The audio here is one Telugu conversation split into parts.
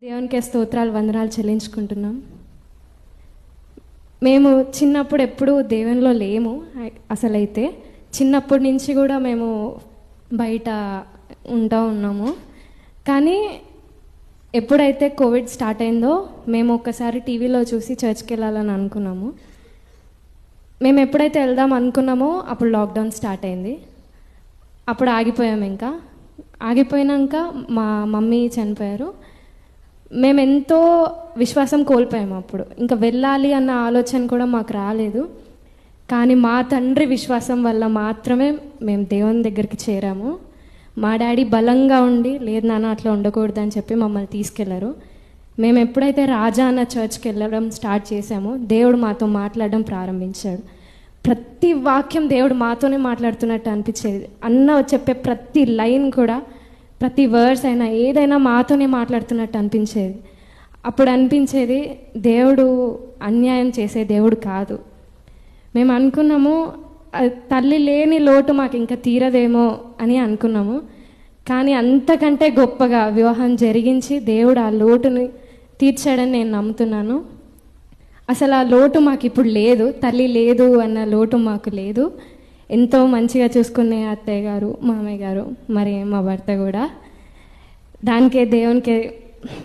దేవునికే స్తోత్రాలు వందనాలు చెల్లించుకుంటున్నాం. మేము చిన్నప్పుడు ఎప్పుడూ దేవునిలో లేము. అసలైతే చిన్నప్పటి నుంచి కూడా మేము బయట ఉన్నాము. కానీ ఎప్పుడైతే కోవిడ్ స్టార్ట్ అయిందో మేము ఒక్కసారి టీవీలో చూసి చర్చ్కి వెళ్ళాలని అనుకున్నాము. మేము ఎప్పుడైతే వెళ్దాం అనుకున్నామో అప్పుడు లాక్డౌన్ స్టార్ట్ అయింది. అప్పుడు ఆగిపోయాము. ఇంకా ఆగిపోయినాక మా మమ్మీ చనిపోయారు. మేము ఎంతో విశ్వాసం కోల్పోయాము. అప్పుడు ఇంకా వెళ్ళాలి అన్న ఆలోచన కూడా మాకు రాలేదు. కానీ మా తండ్రి విశ్వాసం వల్ల మాత్రమే మేము దేవుని దగ్గరికి చేరాము. మా డాడీ బలంగా ఉండి, లేదు నాన్న అట్లా ఉండకూడదు అని చెప్పి మమ్మల్ని తీసుకెళ్లారు. మేము ఎప్పుడైతే రాజా అన్న చర్చ్కి వెళ్ళడం స్టార్ట్ చేసామో దేవుడు మాతో మాట్లాడడం ప్రారంభించాడు. ప్రతి వాక్యం దేవుడు మాతోనే మాట్లాడుతున్నట్టు అనిపించేది. అన్న చెప్పే ప్రతి లైన్ కూడా, ప్రతి వర్డ్స్ అయినా ఏదైనా మాతోనే మాట్లాడుతున్నట్టు అనిపించేది. అప్పుడు అనిపించేది దేవుడు అన్యాయం చేసే దేవుడు కాదు. మేము అనుకున్నాము తల్లి లేని లోటు మాకు ఇంకా తీరదేమో అని అనుకున్నాము. కానీ అంతకంటే గొప్పగా వివాహం జరిగించి దేవుడు ఆ లోటుని తీర్చాడని నేను నమ్ముతున్నాను. అసలు ఆ లోటు మాకు ఇప్పుడు లేదు. తల్లి లేదు అన్న లోటు మాకు లేదు. ఎంతో మంచిగా చూసుకునే అత్తయ్య గారు, మామయ్య గారు, మరి మా భర్త కూడా. దానికే దేవునికే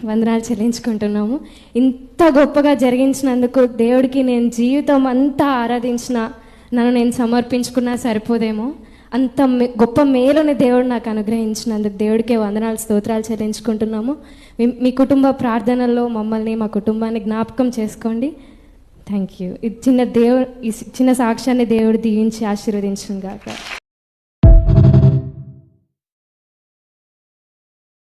వందనాలు చెల్లించుకుంటున్నాము. ఇంత గొప్పగా జరిగించినందుకు దేవుడికి నేను జీవితం అంతా ఆరాధించిన, నన్ను నేను సమర్పించుకున్నా సరిపోదేమో. అంత గొప్ప మేలుని దేవుడు నాకు అనుగ్రహించినందుకు దేవుడికే వందనాలు స్తోత్రాలు చెల్లించుకుంటున్నాము. మీ కుటుంబ ప్రార్థనల్లో మమ్మల్ని, మా కుటుంబాన్ని జ్ఞాపకం చేసుకోండి. Thank you. ఈ చిన్న సాక్ష్యాన్ని దేవుడు దీవించి ఆశీర్వదించును గాక.